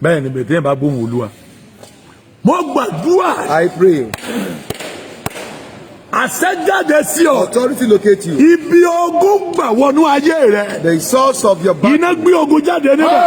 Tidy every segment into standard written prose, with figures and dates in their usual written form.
bẹ́ẹ̀ ni bẹ̀tẹ̀ bá gbóhùn Olúwa mo gbàdúrà. I pray. Àṣẹjáde sí ọ. Authority locate you. Ibi ogun gbà wọnú ayé rẹ. The source of your battle. Iná gbé ogun jáde níbẹ̀.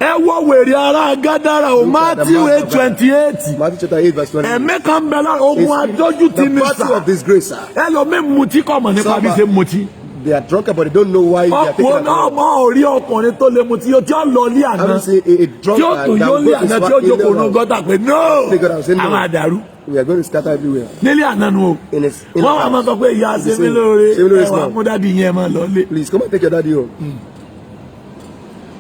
Ẹ wo wèrè ara Gádàrà o Matthew 8:28. Matthew chapter 8 verse 20. Ẹ̀mí kan bẹ lára ogun adójú ti ní sà. The battle of disgrace, sir. Ẹlòmíì mutí kọ̀ mọ̀ nípa bí ṣe mutí. They are drunk, but they don't know why they are taking alcohol. Ọ̀pọ̀ náà mọ orí ọkùnrin tó lè mutí tí ó lọ lé àná. Tí ó tún yóò lé àná tí ó jókòó ní gọ́tà pé no. Àwọn àdàrú. We are going to scatter everywhere. Nílé àná nu o. Wọ́n wá máa sọ pé ìyá ṣe mí lóore. Ẹ̀wà mú dádì yẹn máa lọ lé. Please come and take your daddy home.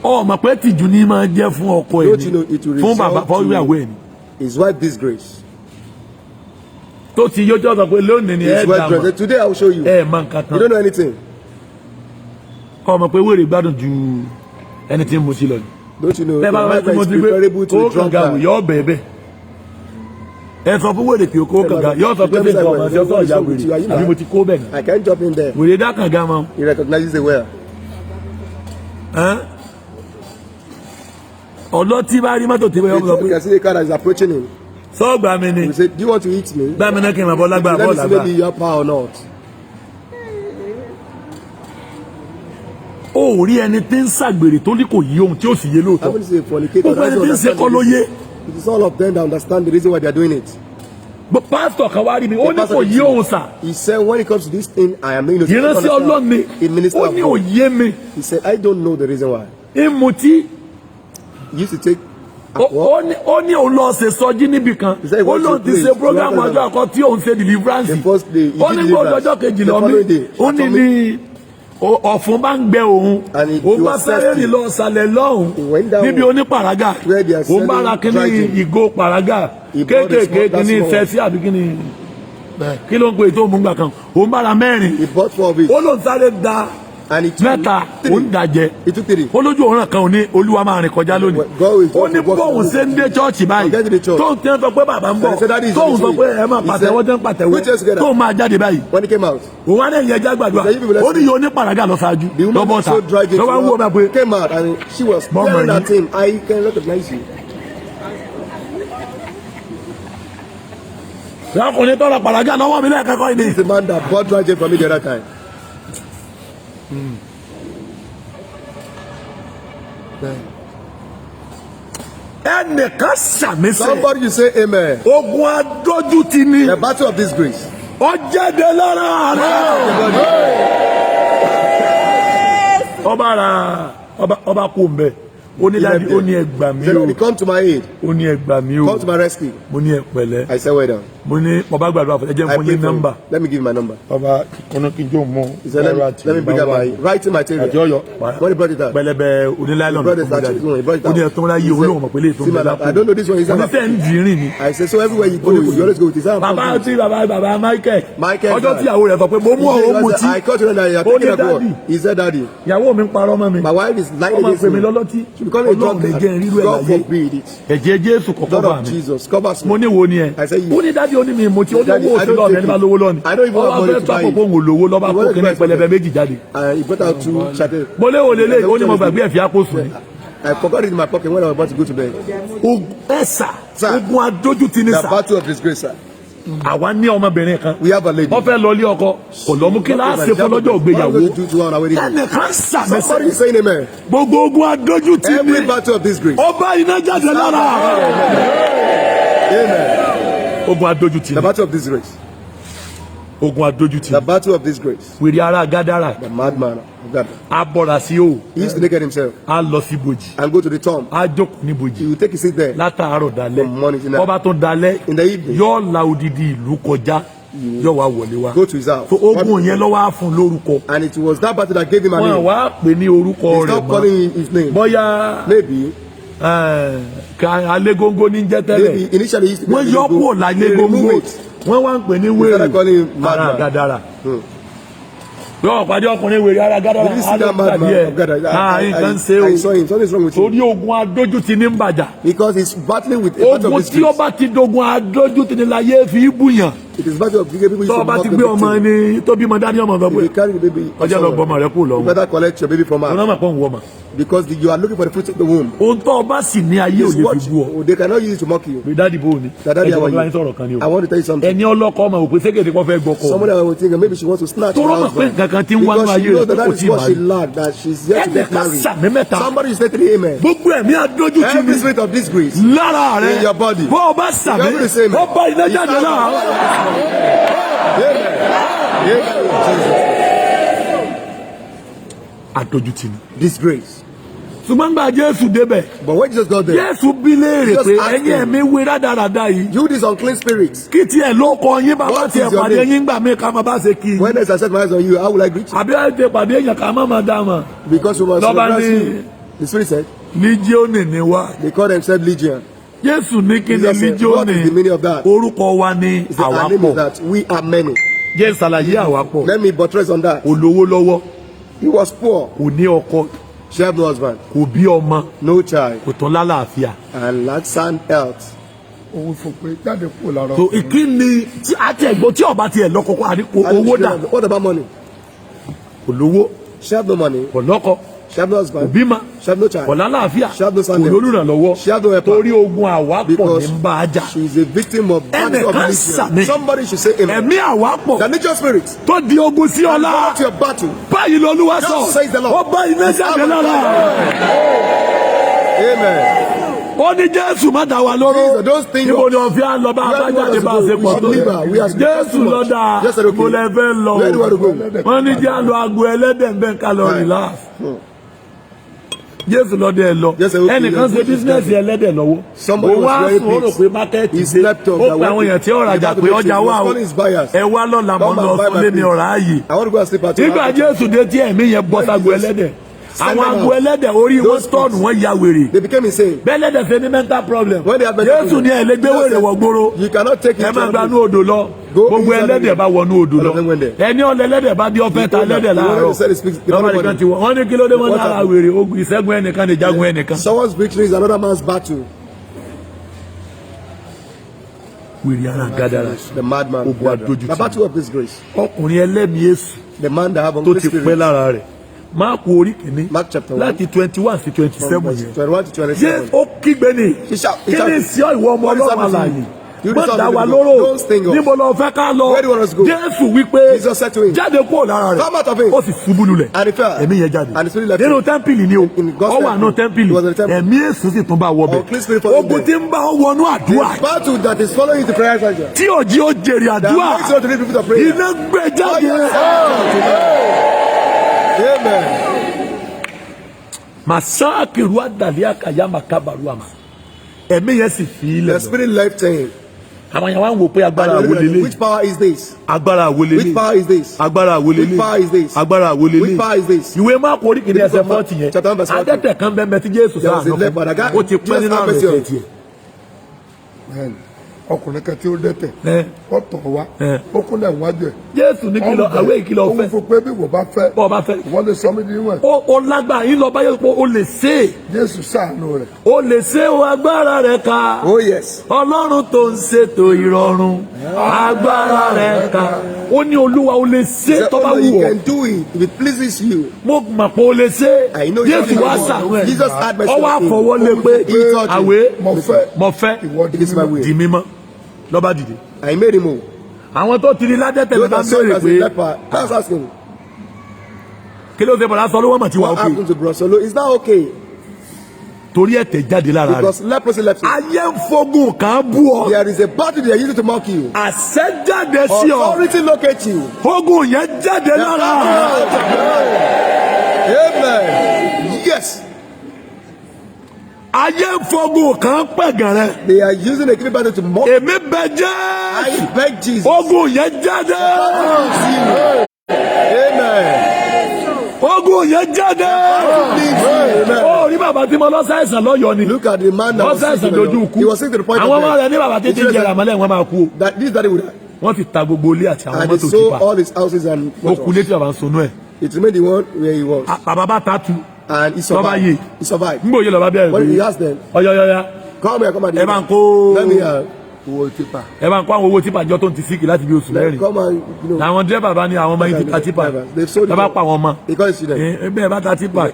Ọmọ pé tìjú ní máa jẹ́ fún ọkọ ẹ̀ ni. Fún bàbá fún ìyàwó ẹ̀ ni. His wife disgrace. Tó ti yọjọ́ sọ pé lónìí ni ẹ̀ dà mọ́. Today I will show you. Ẹ̀ máa ń kankan. You don't know anything. Ọmọ pé wèrè gbádùn ju ẹni tí mo ti lọ. Don't you know the wife is preferable to a drunk man. Yọ bẹ̀ẹ̀bẹ̀. Ẹ sọ fún wèrè pé o kó kànga yọ sọ pé mi kò máa ṣe ọsọ ìyá wèrè àbí mo ti kó bẹ́ẹ̀ ni. I can't jump in there. Wèrè dá kànga mọ́. He recognizes the well. Ọlọ́tí bá rí mọ́tò tí wọ́n sọ pé. You can see a car that is approaching him. Sọ gbà mí ni. He said, do you want to eat me? Gbà mí náà kí n máa bọ́ lágbára bọ́ọ̀lù àgbà. Let me see maybe you have power or not. Ó rí ẹni tí ń ṣàgbèrè tó ní kò yí ohun tí ó sì yé lóòótọ́. I want to say fornicator. Ó fẹ́ ẹni tí ń ṣe kọ́ ló yé. It is all of them that understand the reason why they are doing it. But pastor kan wá rí mi, ó ní kò yé ohun sà. He said when it comes to this thing, I am innocent. Ìránṣẹ́ Ọlọ́run ni, ó ní òye mi. He said, I don't know the reason why. Ìmùtí. He used to take. Ó ní òun lọ ṣe sọjí níbì kan. Ó lóun ti ṣe program ọjọ́ àkọ́ tí òun ṣe deliverance. Ó ní gbọ́dọ̀ ọjọ́ kejì lọ mí. Ó ní ní ọ̀fun bá ń gbẹ òun. Ó bá sáré ní lọ sàlẹ̀ lọ́hùn. Níbi onípàrágà. Ó bá ra kíní ìgò pàrágà. Kéékèèké kíní fẹ́sí àbí kíní. Kí ló ń pè tó mú gbà kan? Ó bá ra mẹ́rin. Ó lóun sáré da mẹ́ta ó ń dàjẹ́. Olójú òun kan ò ní Olúwa máa rìn kọjá lónìí. Ó ní bóun ṣe ń dé chọ́ọ̀chì báyìí. Tóun tẹ́ sọ pé bàbá ń bọ̀. Tóun sọ pé ẹ máa pàtẹ́wọ́ tẹ́ ń pàtẹ́wọ́. Tóun máa jáde báyìí. Òun á ní ìyẹn já gbàdúrà. Ó ní yóò ní pàrágà lọ ṣáájú. Lọ́bọ̀ta. Lọ́wọ́ ń wò bá pé. Bọ́mọ̀ yìí. Lákùnrin tọ́ra pàrágà lọ́wọ́ mi lẹ́ẹ̀kẹ́kọ́ yìí. This is the man that bought Rajem for me the other time. Ẹnìkan sàmì sẹ. Somebody you say amen. Ogun adójútì ni. The battle of disgrace. Ó jáde lára rẹ̀. Ọba kò ń bẹ. Ó ní dájú ó ní ẹgbà mi o. Come to my aid. Ó ní ẹgbà mi o. Come to my rescue. Mo ní ẹpẹ̀lẹ́. I said well done. Mo ní ọba gbàdúrà fún ẹ jẹ́ fún yín nọ́mbà. Let me give you my number. Ọba kọ́nà kí n jó mọ́. He said let me bring out my writing material. Àjọyọ̀. When he brought it out. Pẹlẹbẹ oníláìlọ́nù tó mú jáde. Ó ní ẹ̀tún láyé olóhùn mọ̀ pẹ̀lẹ́ ètò ìgbàlá kù. I don't know this one is. Oníṣẹ́ ń dìrín ni. I said so everywhere you go you always go with his hand. Bàbá tí bàbá Michael. Ọjọ́ tí ìyàwó rẹ̀ sọ pé mo mú ọ̀hún mu tí. I caught you that you are taking a call. He said daddy. Ìyàwó mi ń parọ́ mọ́ mi. My wife is lying against me. Ọmọ pèmí lọ́lọ́tí. Ọlọ́run lè jẹ́ ìrírú ẹ̀ láyé. Ẹ̀jẹ̀ Jésù kọ̀kọ́ bá mi. Mo ní wo ni ẹ. Ó ní dájú ó ní mi mo ti ó lówó òsì lọ́ọ̀nì ẹni bá lówó lọ́ọ̀nì. Ọba fẹ́ tó àpòpọ̀ òun lówó lọ́ba kó kíní pẹlẹbẹ méjì jáde. Mo lé wo lélẹ̀ ó ní mo gbàgbé ẹ̀fí àpòsùn ni. I forgot it in my pocket when I was about to go to bed. Ẹ̀sà ogun adójútì ni sà. The battle of disgrace, sir. Àwa ní ọmọbìnrin kan. We have a lady. Wọ́n fẹ́ lọ ilé ọkọ. Kò lọ mú kí láàṣẹ fún lọ́jọ́ ògbéyàwó. Ẹnìkan sàmẹ́sẹ̀. Somebody is saying amen. Gbogbo ogun adójútì ni. Every battle of disgrace. Ọba iná jáde lára. Amen. Ogun adójútì ni. The battle of disgrace. Ogun adójútì. The battle of disgrace. Wèrè ara Gádàrà. The madman of Gadara. A bọ̀rà sí o. He used to naked himself. A lọ sí bojì. And go to the tomb. A jókòó ní bojì. He will take his seat there. Látàárọ̀ dalẹ́. From morning to night. Ọba tó dalẹ́. In the evening. Yóò la odidi ìlú kọjá. Yóò wá wọlé wá. Go to his house. So ogun yẹn ló wá fún lórúkọ. And it was that battle that gave him a name. Wọ́n wá pè ní orúkọ rẹ̀ mọ́. He stopped calling his name. Bóyá. Maybe. Alégóngó ní jẹ́ tẹ́lẹ̀. Maybe initially he used to be Wọ́n yọ kúrò lálégóngó. Wọ́n wá ń pè ní wèrè. Ara Gádàrà. Yóò pàdé ọkùnrin wèrè ara Gádàrà. Did you see that madman of Gadara? I saw him. Something is wrong with him. Torí ogun adójútì ní bàjá. Because he's battling with a battle of Ogun this tí ó bá ti dogun adójútì ní láyé fi búyàn. It is battle of bigger people. Tó bá ti gbé ọmọ ẹni tó bímọ dání ọmọ ọ̀dọ́ pé. You carry the baby. Ọjọ́ lọ gbọmọ rẹ kú lọ. You better collect your baby from her. Ọ̀nà máa pọ̀ ń wọ́ ma. Because you are looking for the fruit of the womb. Ohun tó o bá sì ní ayé ò lè fi bú ọ. They cannot use it to mock you. Bí dáàdì bò ní. Daddy, how are you? Ẹ̀jọ̀ sọ̀rọ̀ kan ni o. I want to tell you something. Ẹni ọlọ́kọ ọmọ òpin ségèdè kan fẹ́ gbọ́kọ. Somebody I will think maybe she wants to snatch her Tó rọ́mọ̀ pé husband. nǹkan kan tí ń wá ní Because ayé she knows rẹ̀ that kò is tí ì what máa she rí. lacked, that she's yet to Ẹ̀jẹ̀ get ká married. sàmì mẹ́ta. Somebody say 3 amen. Gbogbo ẹ̀mí adójútì Every ní spirit of disgrace lára rẹ̀. in your body. Bó o bá sàmì, You're able to say amen. ó bá iná jáde náà. Amen. Jesus. Adójútì ní. Disgrace. Ṣùgbọ́n gba Jésù débẹ̀. But when Jesus got there, Jésù bí léèrè Jesus pé asked ẹ̀yin him, ẹ̀mí wé rádaràda yìí. you this unclean spirit, Kí tiẹ̀ ló kọ yín bàbá What tiẹ̀ is your pàdé name? yín gbà mí ká máa bá ṣe kí. when I set my eyes on you, how will I greet you? Àbí ẹ̀ ti pàdé èèyàn ká má máa dá mọ̀. Because we must Lọ́ba reverence ní- you. The spirit said, Líjíọ́nì ni wá. they call themselves Legion. Jésù ní kí ni Jesus said, what is the Líjíọ́nì? meaning of that? Orúkọ wa ni He said, àwa our name is pọ̀. that we are many. Jésù ṣàlàyé àwa pọ̀. Let me buttress on that. Olówó lọ́wọ́, He was poor, kò ní ọkọ, she had no husband, kò bí ọmọ, no child, kò tán lálàáfíà. and lacked sound health. òun fò pé jáde kúrò lára So ìkíni tí àti ẹ̀gbọ́n tí ọba tiẹ̀ lọ́kọ̀ọ́kọ́ àdínkù And owó she dà. had- what about money? Kò lówó, She had no money, kò lọ́kọ, she had no kò husband, bímọ, she had no kò child. lálàáfíà, She had no kò son there. lólùrànlọ́wọ́. She had no helper. Torí ogun àwa pọ̀ Because ní ń bá a jà. she is a victim of battle of Ẹnìkan religion. sàmì. Somebody should say amen. Ẹ̀mí àwa pọ̀ The nature spirit, tó di ogun sí and ọlá. go to your battle. Báyìí lọ́lúwa sọ, Just says the Lord. ó bá iná jáde lára. Amen. Ó ní Jésù má dá wa lóró. Those things Níbo ni ọ̀fẹ́ á lọ bá Where do you want abájáde us to bá go? ṣe We pọ̀ should tó? leave her. We have Jésù too much. lọ dá. Yes, sir, okay. Mo lẹ fẹ́ lọ. Where do you want to go? Wọ́n ní jẹ́ àlọ́ agbo ẹlẹ́dẹ̀ ń bẹ́ kálọ̀rì láàf. Jésù lọ dé ẹ lọ. Yes, sir, okay. Ẹnìkan ṣe Yes, bísínẹ́sì ẹlẹ́dẹ̀ lọ́wọ́. Somebody Òun was á very sùn ó rò pleased. pé mákẹ́ẹ̀tì He dé. slept on Ó the pe àwọn èèyàn tí ó rajà He pé ọjà was wà o. calling his buyers. Ẹ wá lọ́la mọ́ Come and lọ buy sún my lé mi place. ọ̀rá ààyè. I want to go and sleep at Nígbà Jésù dé tí ẹ̀mí yẹn bọ́ sago ẹlẹ́dẹ̀. Àwọn agbo ẹlẹ́dẹ̀ orí wọn tọ́ọ̀nù wọn ya wèrè. They became insane. Bẹ́lẹ́dẹ̀ ṣe ní mental problem. When they have mental Jésù ní problem, ẹ̀lẹ́gbẹ́ wèrè wọ̀ gbòòrò. You cannot take it Ẹ to máa another gbanú place. odò lọ. Go Gbogbo inside ẹlẹ́dẹ̀ the- bá wọnú odò All of them went lọ. there. Ẹni ọ̀lẹ́lẹ́dẹ̀ bá di ọ̀fẹ́ ta ẹlẹ́dẹ̀ láàárọ̀. Lọ́mọdé kan ti wọ̀. Wọ́n ní kí ló dé wọ́n What lára happened? wèrè ogun ìṣẹ́gun ẹnìkan lè jagun ẹnìkan. Someone's victory is another man's battle. Wèrè ara Gádàrà. The madman. Ogun adójútì. The battle of disgrace. Ọkùnrin ẹlẹ́mìí èṣù The man that have tó unclean ti pẹ́ spirit. lára rẹ̀. Máàkù orí kìíní Mark chapter 1. láti 21 sí 27 From yẹn. 21 to 27. Jésù ó kígbe ní. He shout- he Kí ni shouted, sí ọ ìwọ ọmọ "What is Ọlọ́run happening to alààyè? you? You Má deserve dá to wa be lóró. Don't sting us. Níbo lọ fẹ́ ká lọ? Where do you want us to go? Jésù wípé Jesus said to him, jáde kúrò lára "Come out of rẹ̀. him." Ó sì ṣubú lulẹ̀. And he fell. Ẹ̀mí yẹn jáde. And the spirit left Nínú him. tẹ́ḿpìlì ni o. In God's Ó wà nínú temple. tẹ́ḿpìlì. He was in the temple. Ẹ̀mí èṣù sì tún bá wọ bẹ̀. Unclean spirit followed Ogun him. tí ń bá ọ wọnú àdúrà. Battle that is following you to prayer center. Tí òjì ó jèrè That àdúrà. makes you to lead people to prayer. Iná gbé jáde. Amen. Masakiru adalia kayama kabaruama. Ẹ̀mí yẹn sì fi ilẹ̀ The lọ. spirit left him. Àwọn yẹn wá ń wò pé agbára And wo lélẹ̀. which power is this? Agbára wo Which lélẹ̀. power is this? Agbára wo Which lélẹ̀. power is this? Agbára wo Which lélẹ̀. power is this? Ìwé Máàkù orí kìíní ẹsẹ̀ 40 yẹn. Chapter 1 verse 40. Adẹ́tẹ̀ kan bẹ́ẹ̀ mẹ́tí Jésù There was a sáà leper. The guy- ó ti pẹ́ Jesus nínú have àrùn mercy on ẹ̀ṣẹ̀ him. tiẹ̀. Bẹ́ẹ̀ni, ọkùnrin kan tí ó dẹ́tẹ̀ Ẹ. ó tọ̀ wá Ẹ. ó kúnlẹ̀ wájú ẹ̀. Jésù ní kìlọ̀ àwé ìkìlọ̀ òun ọ̀fẹ́. fún pé bí wọ́n bá fẹ́ Bọ́ ọ bá fẹ́. wọ́n lè sọ mí di níwọ̀n. Ó lágbára yín lọ bá Jésù pé o lè ṣe é. Jésù ṣàánú rẹ̀. O lè ṣe o agbára rẹ̀ ká. Oh yes. Ọlọ́run tó ń ṣètò ìrọ̀rùn. Agbára rẹ̀ ká. Ó ní Olúwa o lè ṣe He tó bá said, wù you ọ́. can do it if it pleases you. Mo mọ̀ pé o lè ṣe. I know Jésù you wá can do sànú it. ẹ̀. Jesus had mercy Ọwọ́ on him. àfọwọ́ lé pé He touched him. àwé Mo fẹ́ mo fẹ́ ìwọ di It is my mímọ́. will. di mímọ́ lọ́ba dìde. I made him move. Àwọn tó ti rí ládẹ́tẹ̀ Those ló bá that ń saw him béèrè as a pé leper, that's asking, kí ló ṣe bọ̀dá sọ ló wọ́n mọ̀ tí wà what ókè. happened to Bro Solo? Is that okay? Torí ẹ̀tẹ̀ jáde lára rẹ̀. Because leprosy left him. Ayé ń fogun kan bú ọ. There is a battle they are using to mock you. Àṣẹ jáde sí ọ. Authority locate you. Ogun yẹn jáde lára. Amen. Yes. Ayé ń fogun kan pẹ̀gàn rẹ̀. They are using a giving battle to mock you. Èmi bẹ jẹ́. I beg Jesus. Ogun yẹn jáde. Amen. Ogun yẹn jáde. Amen. Ó rí bàbá tí mo lọ sáìsàn lọ́yọ̀ ni. Look at the man that Wọ́n was sick. sáìsàn dojú He kú. was sick to the point Àwọn ọmọ of rẹ̀ ní bàbá tí ti ń jẹrà mọ́lẹ̀ wọn máa kú. that this daddy would wọ́n ti ta gbogbo ilé àti àwọn And they mọ́tò sold tipa. all his houses and Okunle tí bàbá ń sonú ẹ̀. it remained the one where he was. Bàbá bá ta tu. And he survived. He survived. Ngbò yé lọ bá bẹ̀rẹ̀ When he asked them, ọ̀yọ̀yọ̀yà. come here, come and Ẹ bá ń kó. let me ẹ bá ń kó àwọn owó tipa jọ tó ń ti síkì láti bí oṣù mẹ́rin. come and, you know. Làwọn dírẹ́bà bá ní àwọn ọmọ yìí ti ta tipa. Ẹ bá pa àwọn ọmọ. Because you know. Ẹgbẹ́ ẹ bá ta tipa.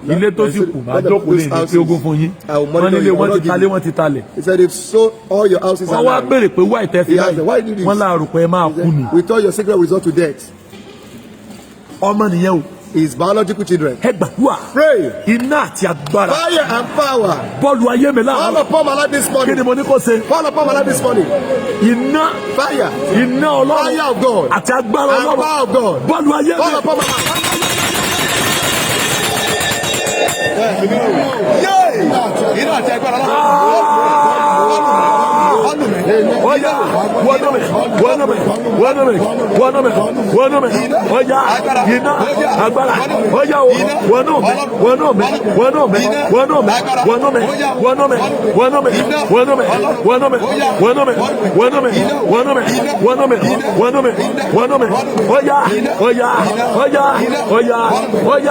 Ilé tó sì kù máa jókòó lè ní pé ogún fún yín. Wọ́n nílé wọ́n ti talé wọ́n ti talẹ̀. He said they've sold all your houses. Wọ́n wá béèrè pé wá ìtẹ́sí why did you do this? wọ́n láàrú pé ẹ máa kú ni. We thought your secret will result to death. Ọmọ nìyẹn o. His biological children. Ẹ gbàdúrà. Pray. Iná àti agbára. Fire and power. Bọ́ọ̀lù ayé mi Fall láàárọ̀. upon my life this Kí morning. ni mo ní kó ṣe? Fall upon my life this morning. Iná. Fire. Iná Ọlọ́run. Fire of God. Àti agbára And Ọlọ́run. power of God. Bọ́ọ̀lù ayé Fall mi. upon my life. Iná àti agbára Oya, wọnúmi, wọnúmi, wọnúmi, wọnúmi, wọnúmi, oya, iná, agbára, oya o, wọnúmi, wọnúmi, wọnúmi, wọnúmi, wọnúmi, wọnúmi, wọnúmi, wọnúmi, wọnúmi, wọnúmi, wọnúmi, wọnúmi, wọnúmi, wọnúmi, wọnúmi, oya, oya, oya, oya, oya,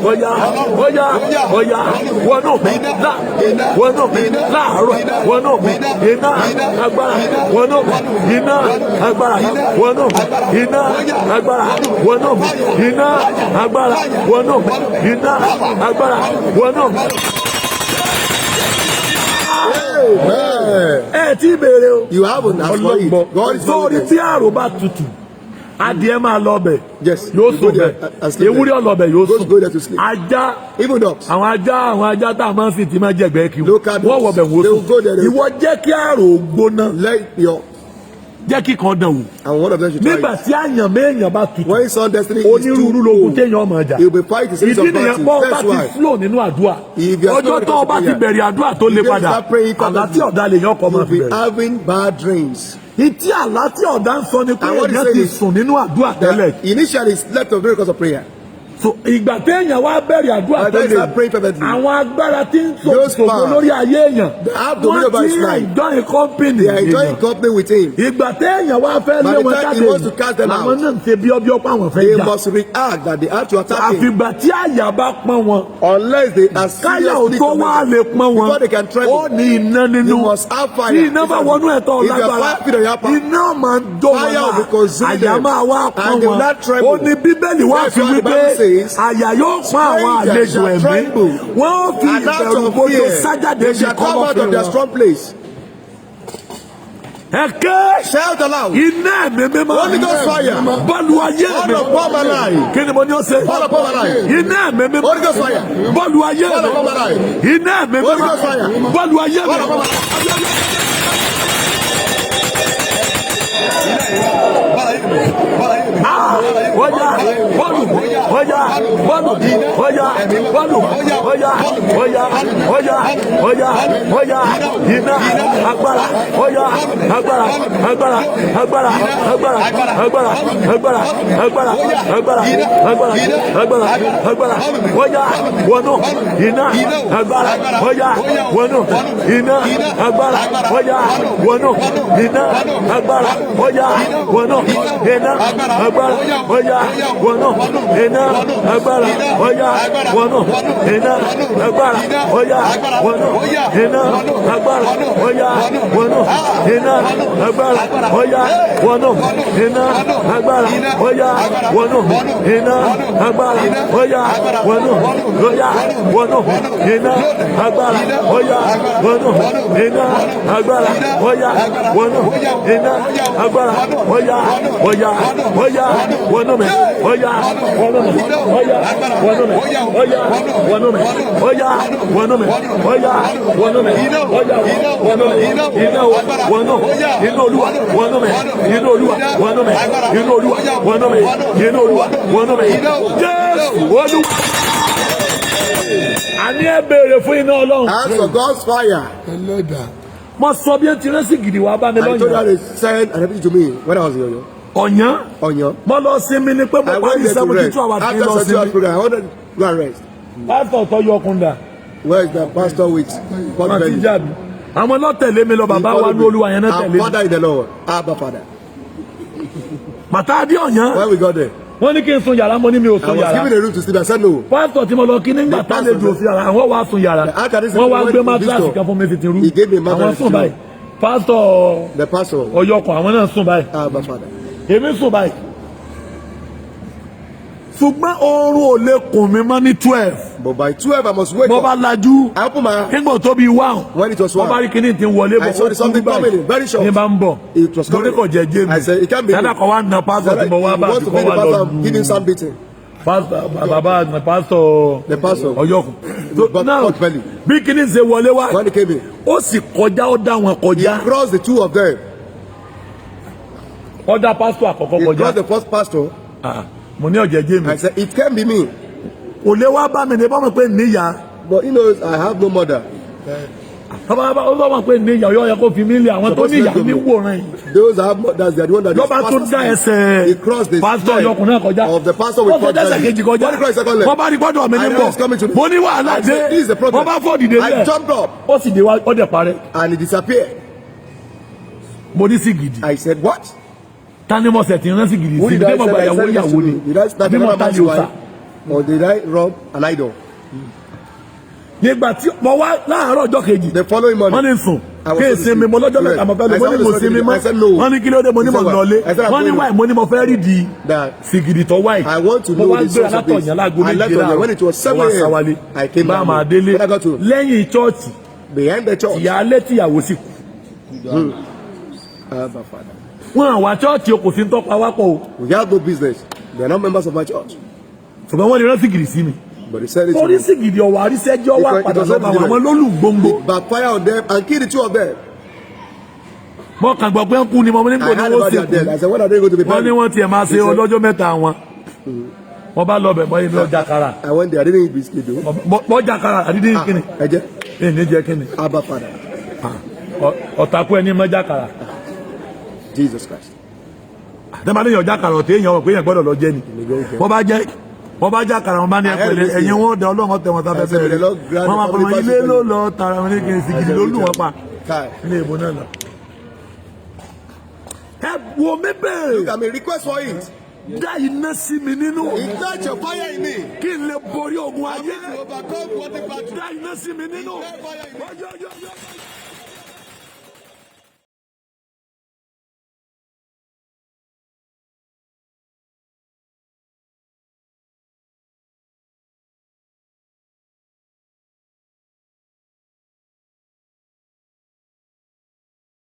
oya, oya, oya, wọnúmi, lá, wọnúmi, láàárọ̀, wọnúmi, iná, agbára, wọnúmi, iná, agbára, wọnúmi, iná, agbára, wọnúmi, iná, agbára, wọnúmi, iná, agbára, wọnúmi. Ẹ ti béèrè o. You haven't asked for it. God is sórí tí àrò bá tutù adìẹ máa lọ bẹ̀ Yes. yóò Go sùn there bẹ̀ and sleep ewúrẹ́ there. ọlọ́bẹ̀ yóò Goats sùn go there to sleep. ajá Even dogs. àwọn ajá tá a máa ń fi tí máa jẹ̀gbẹ́ kí Local dogs. wọ́n wọ̀ bẹ̀ wọ́n They will go there, sùn they will- ìwọ jẹ́ kí àrò gbóná Let your jẹ́ kí kan dàn wò and one of them should try nígbà it. tí àyàn méèyàn bá tutù When his son destiny is onírúurú too lógun old, téèyàn ọmọ ọjà he will be fighting series ìdí of nìyẹn battles. pọ́ bá That's ti why. flow nínú àdúrà If you are ọjọ́ still tó o bá ti prayer, bẹ̀rẹ̀ àdúrà tó lé if you padà start praying àlá tí constantly, ọ̀dà lè yàn kọ́ máa you'll fi be bẹ̀rẹ̀. having bad dreams. Ìtí àlá tí ọ̀dà ń sọ ni pé And what èèyàn he ti said is sùn nínú àdúrà tẹ́lẹ̀. That initially slept of because of prayer. So ìgbà téèyàn wá bẹ̀rẹ̀ àdúrà And then tẹ́lẹ̀ start praying fervently. àwọn agbára tí ń Those sòkò powers lórí ayé èèyàn have dominion over wọ́n his ti life. enjoy company They are enjoying èèyàn. company with him. Ìgbà téèyàn wá fẹ́ By lé the wọn time he jáde wants to cast them làwọn out, náà ń ṣe bíọ́bíọ́ pa àwọn fẹ́ They jà. must react that they have to attack him. Àfìgbà tí àyà bá pọ́n wọn Unless they are káyà ò seriously tó wá lè pọ́n wọn before they can ó tremble. ní iná nínú You must have fire. tí iná bá wọnú ẹ̀tọ́ If you are lágbára fire, you have power. iná máa ń dó wọn Fire will náà consume àyà them. máa wá pọ́n And they will wọn not tremble. ó ní bíbélì wá That's fi why the wípé Bible says, àyà yóò pọ́n àwọn strangers àlejò shall ẹ̀mí tremble. wọ́n ó fi And out ìbẹ̀rù of gbogbo fear, sájáde they bí shall come kọ́mọ́ out fi of their wọn. strong place. Ẹ̀kẹ́ Shout aloud. iná ẹ̀mí mímọ́ Holy Ghost fire. bọ́ọ̀lù ayé Fall mi upon my life. kí ni mo ní ó ṣe Fall upon my life. iná ẹ̀mí mímọ́ Holy Ghost fire. bọ́ọ̀lù ayé Fall upon my mi life. iná ẹ̀mí Holy mímọ́ Ghost fire. bọ́ọ̀lù ayé mi. Fall upon my life. Oya, bọ́ọ̀lù, oya, bọ́ọ̀lù, oya, bọ́ọ̀lù, oya, oya, oya, oya, oya, iná, agbára, oya, agbára, agbára, agbára, agbára, agbára, agbára, agbára, agbára, agbára, agbára, agbára, oya, wọnú, iná, agbára, oya, wọnú, iná, agbára, oya, wọnú, iná, agbára, oya, wọnú, iná, agbára, oya, wọnú, iná, agbára, oya, wọnú, iná, agbára, oya, wọnú, iná, agbára, oya, wọnú, iná, agbára, oya, wọnú, iná, agbára, oya, wọnú, iná, agbára, oya, wọnú, oya, wọnú, iná, agbára, oya, wọnú, iná, agbára, oya, wọnú, iná, agbára, oya, oya, oya, wọnú mi, oya, wọnú mi, oya, wọnú mi, oya, wọnú mi, oya, wọnú mi, oya, wọnú mi, oya, wọnú mi, iná wọnú, iná Olúwa wọnú mi, iná Olúwa wọnú mi, iná Olúwa wọnú mi, iná Olúwa wọnú mi, Jésù Olúwa. Àní ẹ béèrè fún iná Ọlọ́run. Ask for God's fire. ẹlẹ́dàá. Mo sọ bí ẹ ti rẹ́ sí gidi wá bá mi I told you how lọ́yàn. they sent and everything to me when I was in Oyo. Ọ̀yàn. Oyo. Mo lọ sinmi ni pé mo I parí went there to 72 rest. hours kí n After lọ 72 hours sinmi. program, I wanted to go and rest. Pásítọ̀ tó yọ ọkùn dà. Where is the pastor with pot Wọ́n ti belly? jáde. Àwọn náà tẹ̀lé mi lọ bàbá wa ní Olúwa yẹn náà Our tẹ̀lé mi. Father in the Lord, Abba Father. Bàtà dé ọ̀yàn. When we got there, Wọ́n ní kí n sun yàrá, mo ní mi ò sun I was yàrá. given a room to sleep. I said no. Pásítọ̀ tí mo lọ kí nígbà tá lè dùn sí yàrá, àwọn wá sun yàrá. Wọ́n wá gbé mátíráàsì kan fún mi fìtì rú. He gave me a Àwọn mattress sùn báyìí. Pásítọ̀ The pastor. Ọ̀yọ́kùn àwọn náà sùn báyìí. My father. Èmi sùn báyìí. Ṣùgbọ́n oorun ò lè kùn mí mọ́ ní 12. But by 12 I must wake Mo up. bá lajú. I open my eyes. Nígbà tó bí 1. When it was Mo bá 1, rí kíní tí ń wọlé bọ̀. I saw something coming in, very short. Ní bá ń bọ̀. It was Mo ní coming. kò jẹ́ James. I said, it can't be. Sádà kan wá na pásítọ̀ tí mo wá bá He àti wants to kọ́ be the wá lọ pastor. lù. Give him some beating. Bàbá pásítọ̀ The pastor. Ọ̀yọ́kùn. But Now, not belly. bí kíní ṣe wọlé wá, When he came in, ó sì kọjá, ó dá wọn he kọjá. crossed the two of them. Ó dá pásítọ̀ àkọ́kọ́ He kọjá. crossed the first pastor. Mo ní ọ̀jẹ̀ James. I said, it can't be me. Kò lè wá bá mi ní bọ́mọ̀ pé níyà. But he knows I have no mother. Ó bọ́mọ̀ pé níyà ọ̀yọ́ yẹ kó fi mí lé àwọn tó níyà ní wòran yìí. Those that have mothers, they are the one that Lọ́ba tó dá ẹsẹ̀ he crossed the pásítọ̀ leg Ọ̀yọ́kùn náà kọjá. of the pastor with Ó fọ́ dẹ́sẹ̀ kejì kọjá. When he crossed the second leg, Wọ́n bá rí gbọ́dọ̀ mi ní I know he's coming to bọ̀. me. Mo ní wàhálà I dé. said, this is the problem. Wọ́n bá fọ́ dìde I lẹ̀. jumped up Ó sì dé wá, ó dẹ̀ parẹ́. and he disappeared. Mo ní sí gidi. I said, what? Tani mo sẹ̀ tí ń rán sí gidi Who sí. did I Bí mo gba send? I ìyàwó sent this to ìyàwó ni. me. Did I start Bí mo another ta man's yóò sá. wife? Or did I rob an idol? Nígbà tí mo wá láàárọ̀ ọjọ́ kejì. The following morning, Wọ́n ní sùn. I was Kí so èsì mi mo lọ́jọ́ sleepy. mẹ́ta mo fẹ́ lọ. I Mo ní mo said, sinmi I said, mọ́. no. Wọ́n ní kí ló dé, mo ní He mo said, lọlé. I said, I'm Wọ́n ní going. wáyé, mo ní mo fẹ́ rí di that sìgìdì tó wáyé. I want to Mo know wá the gbé source of this. alátọ̀yàn láago I left méjìlá. on when it was 7 Mo wá sáwálé. I came Bá down. máa délé. When I got to Lẹ́yìn chọ́ọ̀chì, behind the church, ìyáálé tíyàwó sì kú. my father. Wọ́n àwa chọ́ọ̀chì o kò sí ń tọ́pa wá pọ̀ o. We have no business. They are not members of my church. Ṣùgbọ́n wọ́n lè rán sìgìdì sí mi. But they said it to Orí me. sìgìdì ọ̀wà àríṣẹ́jọ́ wà It padà was lọ́ba not àwọn lólùgbòǹgbò. It backfire on them and kill the two of them. Mo kàn gbọ́ pé ń kú ni mo ní I kò ní heard wọ́n about sì their death. kú. I said, when are they going to be Wọ́n ní buried? wọ́n tiẹ̀ máa ṣe He said- ọlọ́jọ́ mẹ́ta wọn. Wọ́n bá lọ bẹ̀ bọ́ inú ọjà kara. I went there. I didn't eat biscuit though. Bọ́jà kara àdídé kíni. Eje, Èyí jẹ́ kíni. Abba Father, Ọ̀tàkù ẹni mọ́jà kara. Jesus Christ. Tẹ́lẹ̀ ní ọjà kara ọ̀tẹ̀ èèyàn pé èèyàn gbọ́dọ̀ lọ jẹ́ ni. Wọ́n bá já kara wọn bá ní ẹ̀pẹ̀lẹ̀ ẹ̀yìn wọn dẹ Ọlọ́run tẹ wọn sáfẹ́fẹ́ rẹ̀. Wọ́n máa pẹ̀lú ilé ló lọ tara wọn ní kí n sì gidi ló lù wọ́n pa. Ilé ìbò náà lọ. Ẹ wo mi bẹ́ẹ̀. Look at me. Request for it. Dá iná sí mi nínú. Ignite your fire in me. Kí n lè borí ogun ayé. To overcome what the battle. Dá iná sí mi nínú. Ignite fire in me. Ọjọ́.